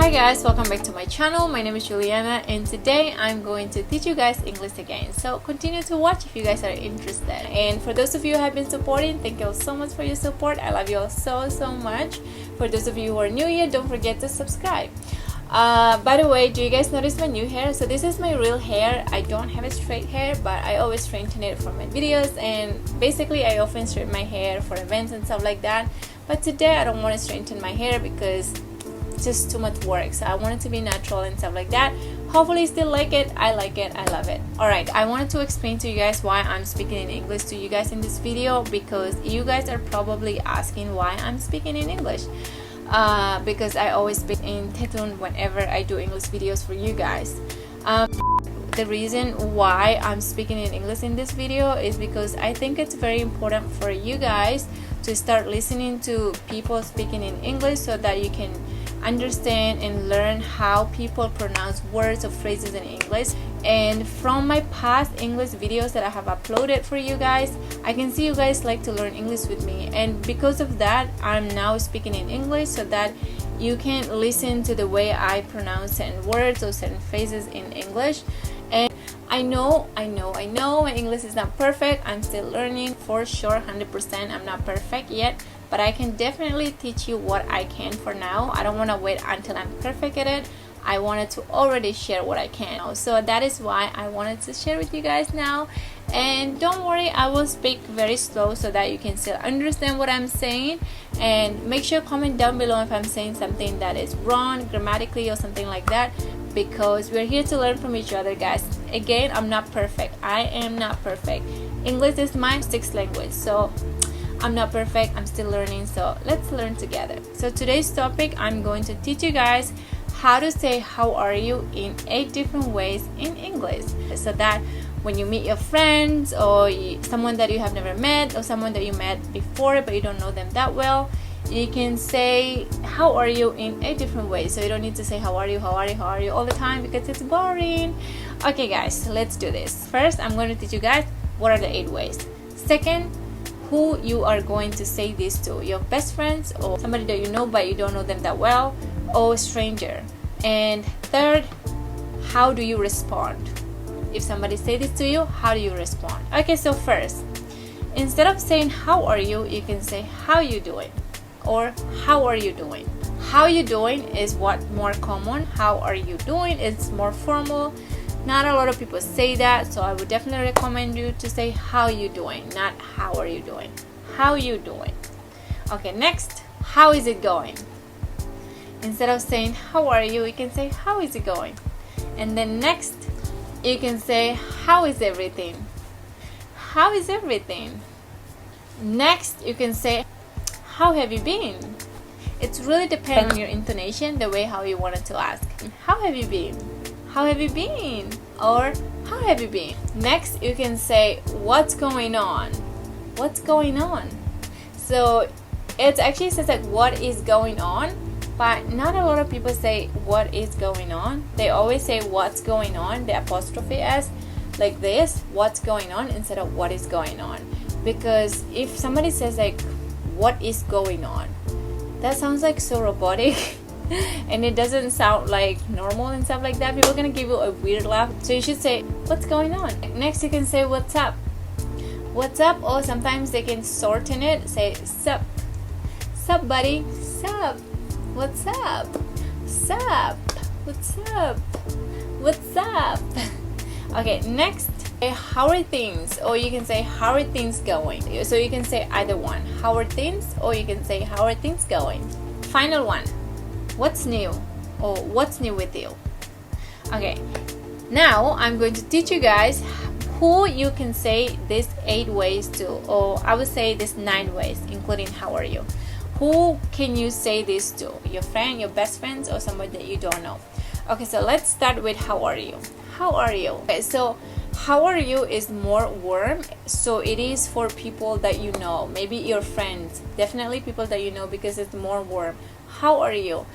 Hi guys, welcome back to my channel. My name is Juliana and today I'm going to teach you guys English again. So continue to watch if you guys are interested. And for those of you who have been supporting, thank you all so much for your support. I love you all so much. For those of you who are new here, don't forget to subscribe. By the way, do you guys notice my new hair? So this is my real hair. I don't have a straight hair, but I always straighten it for my videos, and basically I often straighten my hair for events and stuff like that. But today I don't want to straighten my hair because it's just too much work, so I want it to be natural and stuff like that. Hopefully you still like it. I like it. I love it. Alright, I wanted to explain to you guys why I'm speaking in English to you guys in this video, because you guys are probably asking why I'm speaking in English. Because I always speak in Tetun whenever I do English videos for you guys. The reason why I'm speaking in English in this video is because I think it's very important for you guys to start listening to people speaking in English so that you can understand and learn how people pronounce words or phrases in English. And from my past English videos that I have uploaded for you guys, I can see you guys like to learn English with me, and because of that I'm now speaking in English so that you can listen to the way I pronounce certain words or certain phrases in English. And I know my English is not perfect. I'm still learning for sure, 100%. I'm not perfect yet, but I can definitely teach you what I can for now. I don't want to wait until I'm perfect at it. I wanted to already share what I can. So that is why I wanted to share with you guys now. And don't worry, I will speak very slow so that you can still understand what I'm saying. And make sure comment down below if I'm saying something that is wrong grammatically or something like that, because we're here to learn from each other, guys. Again, I'm not perfect. I am not perfect. English is my sixth language, so I'm not perfect. I'm still learning, so let's learn together. So today's topic, I'm going to teach you guys how to say how are you in 8 different ways in English, so that when you meet your friends or someone that you have never met or someone that you met before but you don't know them that well, you can say how are you in 8 different ways. So you don't need to say how are you all the time because it's boring. Okay guys, let's do this. First, I'm going to teach you guys what are the 8 ways. Second, who you are going to say this to, your best friends or somebody that you know but you don't know them that well, or a stranger. And third, how do you respond? If somebody say this to you, how do you respond? Okay, so first, instead of saying how are you, you can say how you doing or how are you doing. How you doing is what more common. How are you doing is more formal. Not a lot of people say that, so I would definitely recommend you to say how you doing, not how are you doing. How you doing. Okay, next, how is it going? Instead of saying how are you, you can say how is it going. And then next, you can say how is everything. How is everything. Next, you can say how have you been. It really depends on your intonation, the way how you wanted to ask. How have you been? How have you been? Or how have you been? Next, you can say what's going on. What's going on? So it actually says like what is going on, but not a lot of people say what is going on. They always say what's going on, the apostrophe s, like this, what's going on, instead of what is going on. Because if somebody says like what is going on, that sounds like so robotic and it doesn't sound like normal and stuff like that. People are gonna give you a weird laugh. So you should say what's going on. Next, you can say what's up. What's up, or sometimes they can shorten it, say sup. Sup buddy, sup. What's up? Sup. What's up? What's up? Okay, next, how are things? Or you can say how are things going. So you can say either one, how are things, or you can say how are things going. Final one, what's new, or what's new with you. Okay, now I'm going to teach you guys who you can say these 8 ways to, or I would say these 9 ways, including how are you. Who can you say this to? Your friend, your best friends, or somebody that you don't know. Okay, so let's start with how are you. How are you? Okay, so how are you is more warm, so it is for people that you know, maybe your friends, definitely people that you know, because it's more warm. How are you?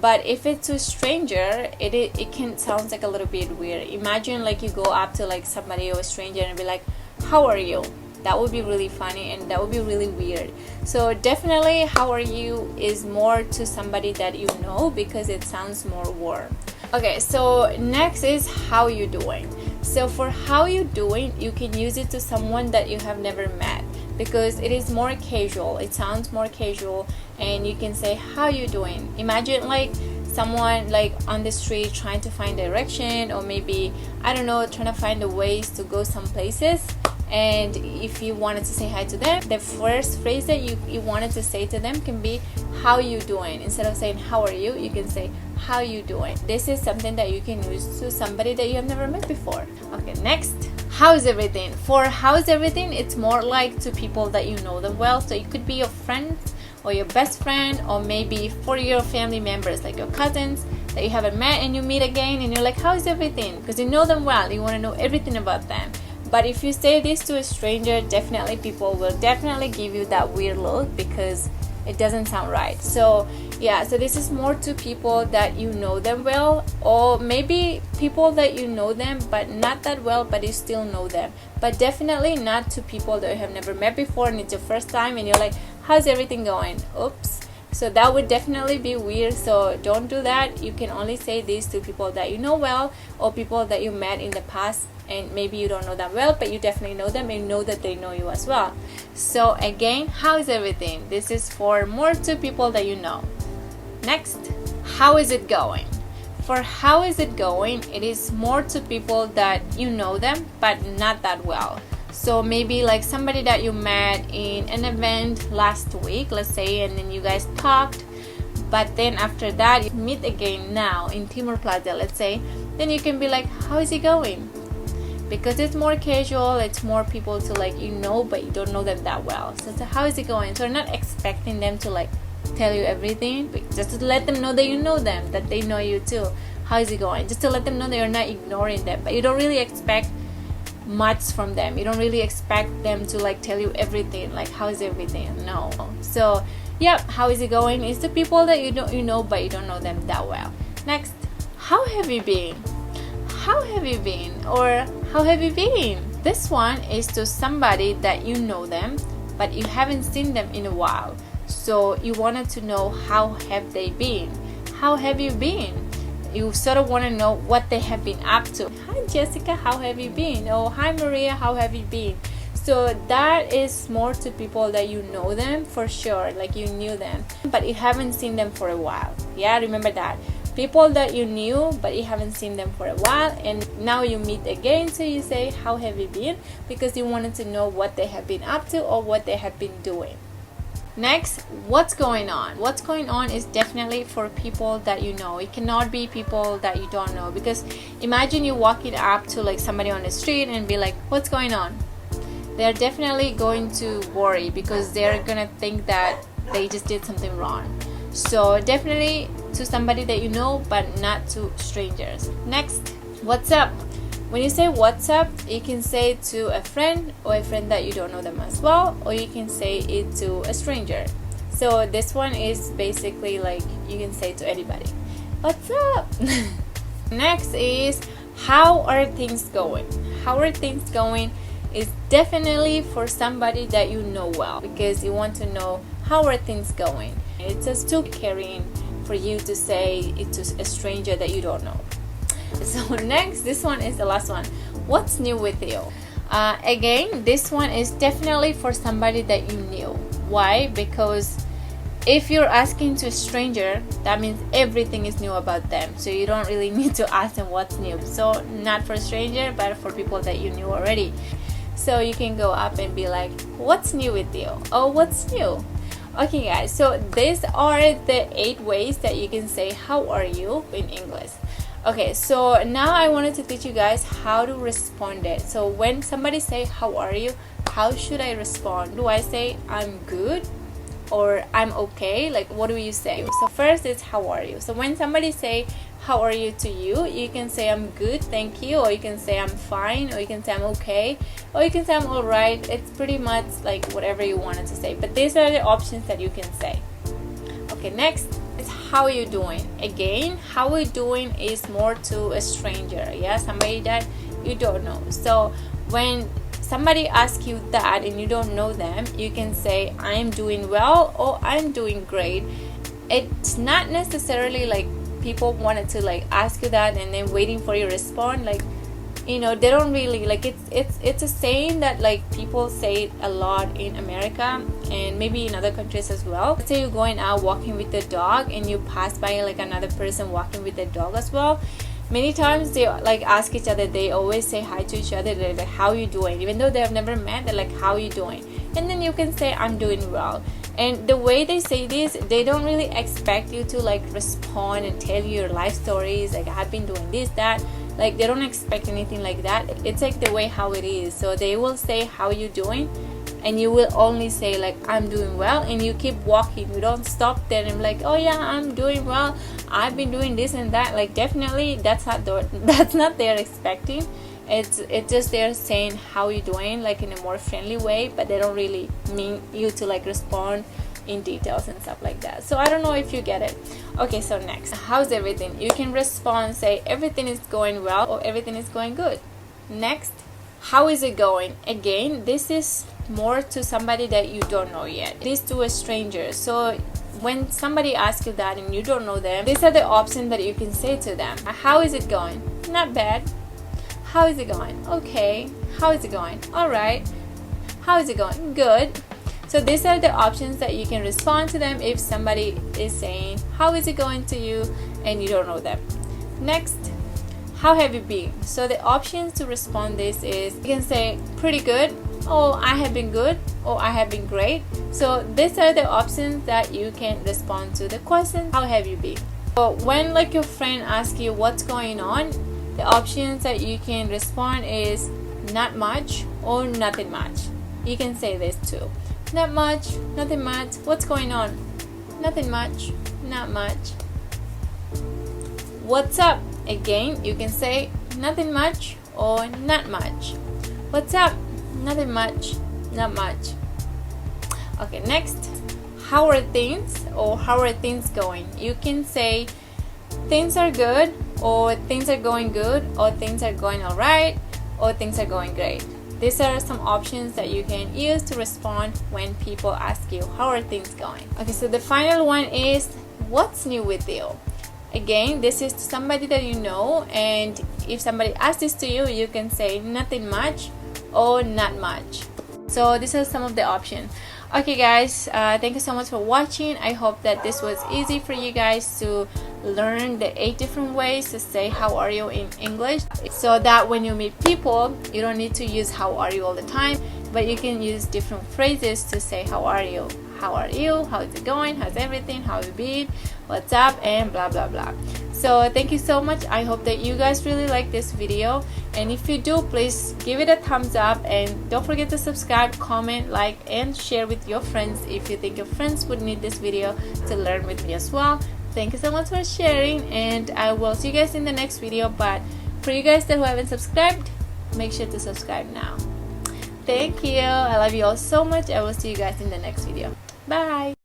But if it's a stranger, it can sound like a little bit weird. Imagine like you go up to like somebody or a stranger and be like, how are you? That would be really funny and that would be really weird. So definitely how are you is more to somebody that you know, because it sounds more warm. Okay, so next is how you doing. So for how you doing, you can use it to someone that you have never met, because it is more casual, it sounds more casual, and you can say how you doing. Imagine like someone like on the street trying to find direction, or maybe I don't know, trying to find the ways to go some places, and if you wanted to say hi to them, the first phrase that you wanted to say to them can be how you doing. Instead of saying how are you, you can say how you doing. This is something that you can use to somebody that you have never met before. Okay, next, how's everything. For how's everything, it's more like to people that you know them well. So it could be your friends or your best friend, or maybe for your family members like your cousins that you haven't met and you meet again and you're like how's everything, because you know them well, you want to know everything about them. But if you say this to a stranger, definitely people will definitely give you that weird look, because it doesn't sound right. So yeah, so this is more to people that you know them well, or maybe people that you know them but not that well, but you still know them. But definitely not to people that you have never met before and it's your first time and you're like how's everything going. Oops. So that would definitely be weird, so don't do that. You can only say this to people that you know well, or people that you met in the past and maybe you don't know them well, but you definitely know them and you know that they know you as well. So again, how is everything? This is for more to people that you know. Next, how is it going? For how is it going, it is more to people that you know them but not that well. So maybe like somebody that you met in an event last week, let's say, and then you guys talked, but then after that you meet again now in Timur Plaza, let's say, then you can be like how is it going? Because it's more casual, it's more people to like you know but you don't know them that well. So it's how is it going? So you're not expecting them to like tell you everything, but just to let them know that you know them, that they know you too. How is it going? Just to let them know that you're not ignoring them, but you don't really expect much from them. You don't really expect them to like tell you everything, like how is everything? No. So yeah, how is it going is to people that you know but you don't know them that well. Next, how have you been? How have you been? Or how have you been? This one is to somebody that you know them but you haven't seen them in a while, so you wanted to know how have they been. How have you been? You sort of want to know what they have been up to. Hi Jessica, how have you been? Oh, hi Maria, how have you been? So that is more to people that you know them for sure, like you knew them but you haven't seen them for a while. Yeah, remember that. People that you knew but you haven't seen them for a while and now you meet again, so you say how have you been, because you wanted to know what they have been up to or what they have been doing. Next, what's going on? What's going on is definitely for people that you know. It cannot be people that you don't know, because imagine you walking up to like somebody on the street and be like what's going on. They're definitely going to worry, because they're gonna think that they just did something wrong. So definitely to somebody that you know but not to strangers. Next, what's up? When you say what's up, you can say it to a friend or a friend that you don't know them as well, or you can say it to a stranger. So this one is basically like you can say it to anybody. What's up? Next is how are things going? How are things going is definitely for somebody that you know well, because you want to know how are things going. It's just too caring for you to say it to a stranger that you don't know. So next, this one is the last one. What's new with you? Again, this one is definitely for somebody that you knew. Why? Because if you're asking to a stranger, that means everything is new about them, so you don't really need to ask them what's new. So not for a stranger, but for people that you knew already. So you can go up and be like, what's new with you? Oh, what's new? Okay guys, so these are the 8 ways that you can say how are you in English. Okay, so now I wanted to teach you guys how to respond it. So when somebody say how are you, how should I respond? Do I say I'm good or I'm okay? Like what do you say? So first is how are you. So when somebody say how are you to you, you can say I'm good, thank you, or you can say I'm fine, or you can say I'm okay, or you can say I'm alright. It's pretty much like whatever you wanted to say, but these are the options that you can say. Okay, next is how you doing. Again, how you doing is more to a stranger, yeah, somebody that you don't know. So when somebody asks you that and you don't know them, you can say I'm doing well or I'm doing great. It's not necessarily like people wanted to like ask you that and then waiting for your response. Like, you know, they don't really like it's a saying that like people say a lot in America and maybe in other countries as well. Let's say you're going out walking with the dog and you pass by like another person walking with the dog as well. Many times they like ask each other, they always say hi to each other. They're like, how you doing? Even though they have never met, they're like, how you doing? And then you can say, I'm doing well. And the way they say this, they don't really expect you to like respond and tell you your life stories, like I've been doing this, that. Like they don't expect anything like that. It's like the way how it is. So they will say, how you doing? And you will only say like, I'm doing well, and you keep walking. You don't stop there and like, oh yeah, I'm doing well, I've been doing this and that. Like definitely that's not they're expecting. It's just they're saying how you doing, like in a more friendly way, but they don't really mean you to like respond in details and stuff like that. So I don't know if you get it. Okay, so next, how's everything? You can respond, say everything is going well or everything is going good. Next, how is it going? Again, this is more to somebody that you don't know yet. It is to a stranger. So when somebody asks you that and you don't know them, these are the options that you can say to them. How is it going? Not bad. How is it going? Okay. How is it going? All right. How is it going? Good. So these are the options that you can respond to them if somebody is saying how is it going to you and you don't know them. Next, how have you been? So the options to respond this is, you can say pretty good, or I have been good, or I have been great. So these are the options that you can respond to the question, how have you been? So when like your friend asks you what's going on, the options that you can respond is not much or nothing much. You can say this too. Not much, nothing much. What's going on? Nothing much, not much. What's up? Again, you can say nothing much or not much. What's up? Nothing much, not much. Okay, next, how are things or how are things going? You can say things are good or things are going good or things are going alright or things are going great. These are some options that you can use to respond when people ask you how are things going. Okay, so the final one is what's new with you? Again, this is to somebody that you know, and if somebody asks this to you, you can say nothing much or not much. So these are some of the options. Okay guys, thank you so much for watching. I hope that this was easy for you guys to learn the 8 different ways to say how are you in English, so that when you meet people you don't need to use how are you all the time, but you can use different phrases to say how are you, how is it going, how's everything, how have you been, what's up, and blah blah blah. So thank you so much. I hope that you guys really like this video, and if you do, please give it a thumbs up, and don't forget to subscribe, comment, like, and share with your friends if you think your friends would need this video to learn with me as well. Thank you so much for sharing, and I will see you guys in the next video. But for you guys that who haven't subscribed, make sure to subscribe now. Thank you. I love you all so much. I will see you guys in the next video. Bye.